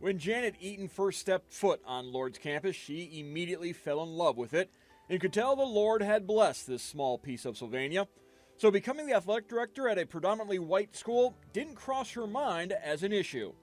When Janet Eaton first stepped foot on Lourdes campus, she immediately fell in love with it and could tell the Lord had blessed this small piece of Sylvania. So becoming the athletic director at a predominantly white school didn't cross her mind as an issue.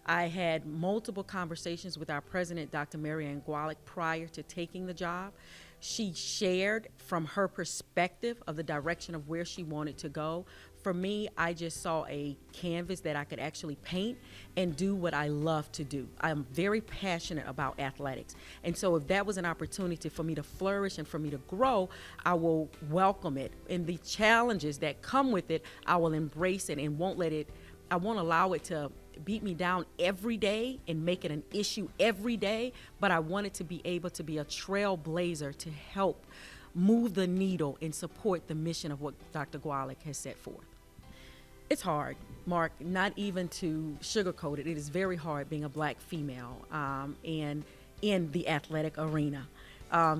I had multiple conversations with our president, Dr. Marianne Gwalik, prior to taking the job. She shared from her perspective of the direction of where she wanted to go. For me, I just saw a canvas that I could actually paint and do what I love to do. I'm very passionate about athletics. And so if that was an opportunity for me to flourish and for me to grow, I will welcome it. And the challenges that come with it, I will embrace it and I won't allow it to beat me down every day and make it an issue every day, but I wanted to be able to be a trailblazer to help move the needle and support the mission of what Dr. Gwalik has set forth. It's hard, Mark, not even to sugarcoat it. It is very hard being a black female and in the athletic arena.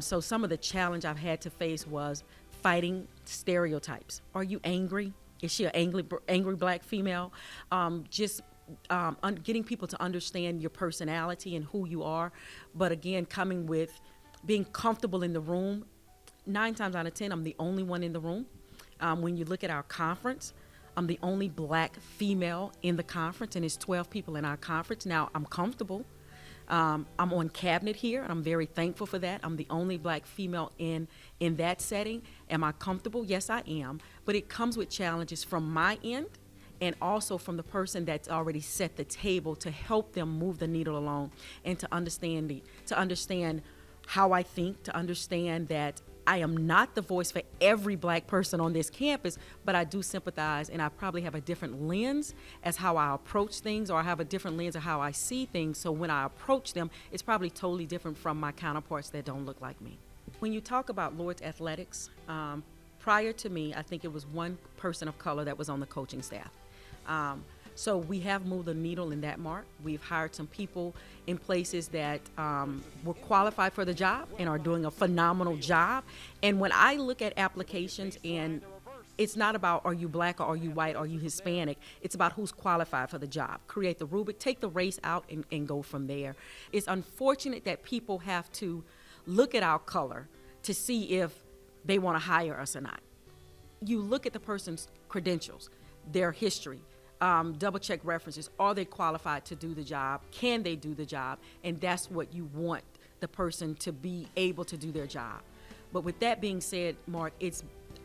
So some of the challenge I've had to face was fighting stereotypes. Are you angry? Is she an angry black female? Getting people to understand your personality and who you are, but again, coming with being comfortable in the room. 9 times out of 10, I'm the only one in the room. When you look at our conference, I'm the only black female in the conference, and it's 12 people in our conference. Now, I'm comfortable. I'm on cabinet here, and I'm very thankful for that. I'm the only black female in that setting. Am I comfortable? Yes, I am. But it comes with challenges from my end and also from the person that's already set the table to help them move the needle along and to understand how I think, to understand that I am not the voice for every black person on this campus, but I do sympathize, and I probably have a different lens as how I approach things, or I have a different lens of how I see things. So when I approach them, it's probably totally different from my counterparts that don't look like me. When you talk about Lourdes athletics, prior to me, I think it was one person of color that was on the coaching staff. So we have moved the needle in that mark. We've hired some people in places that were qualified for the job and are doing a phenomenal job. And when I look at applications, and it's not about are you black or are you white, or are you Hispanic, it's about who's qualified for the job. Create the rubric, take the race out, and go from there. It's unfortunate that people have to look at our color to see if they want to hire us or not. You look at the person's credentials, their history, double check references. Are they qualified to do the job? Can they do the job? And that's what you want the person to be able to do their job. But with that being said, Mark,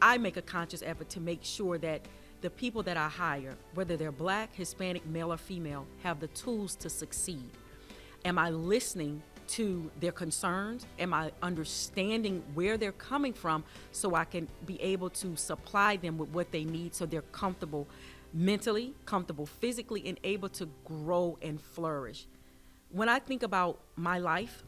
I make a conscious effort to make sure that the people that I hire, whether they're black, Hispanic, male, or female, have the tools to succeed. Am I listening to their concerns? Am I understanding where they're coming from so I can be able to supply them with what they need so they're comfortable mentally, comfortable physically, and able to grow and flourish? When I think about my life,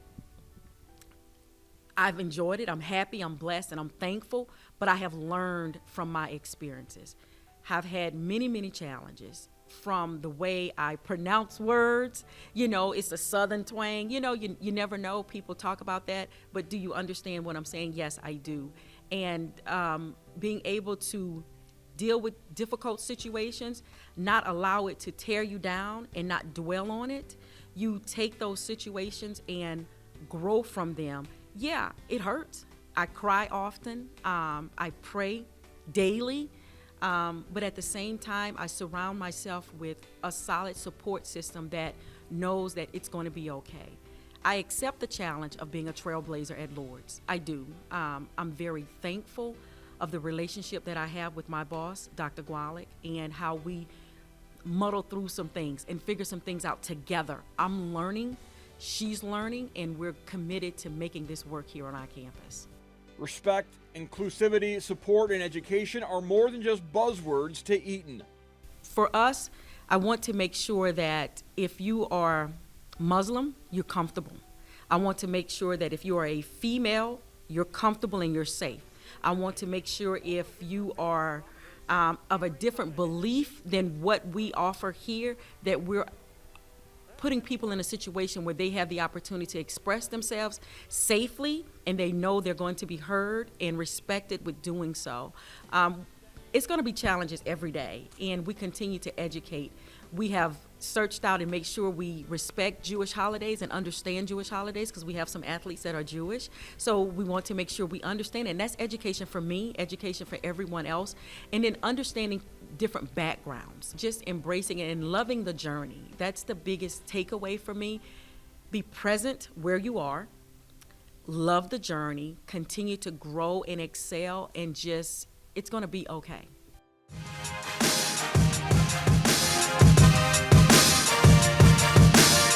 I've enjoyed it. I'm happy, I'm blessed, and I'm thankful, but I have learned from my experiences. I've had many, many challenges, from the way I pronounce words. It's a Southern twang. You never know. People talk about that, but do you understand what I'm saying? Yes, I do. And being able to deal with difficult situations, not allow it to tear you down and not dwell on it. You take those situations and grow from them. Yeah, it hurts. I cry often. I pray daily. But at the same time, I surround myself with a solid support system that knows that it's going to be okay. I accept the challenge of being a trailblazer at Lourdes. I do. I'm very thankful of the relationship that I have with my boss, Dr. Gwalik, and how we muddle through some things and figure some things out together. I'm learning, she's learning, and we're committed to making this work here on our campus. Respect, inclusivity, support, and education are more than just buzzwords to Eaton. For us, I want to make sure that if you are Muslim, you're comfortable. I want to make sure that if you are a female, you're comfortable and you're safe. I want to make sure if you are of a different belief than what we offer here, that we're putting people in a situation where they have the opportunity to express themselves safely and they know they're going to be heard and respected with doing so. It's going to be challenges every day, and we continue to educate. We have searched out and make sure we respect Jewish holidays and understand Jewish holidays, because we have some athletes that are Jewish. So we want to make sure we understand, and that's education for me, education for everyone else, and then understanding different backgrounds, just embracing it and loving the journey. That's the biggest takeaway for me. Be present where you are, love the journey, continue to grow and excel, and just, it's going to be okay.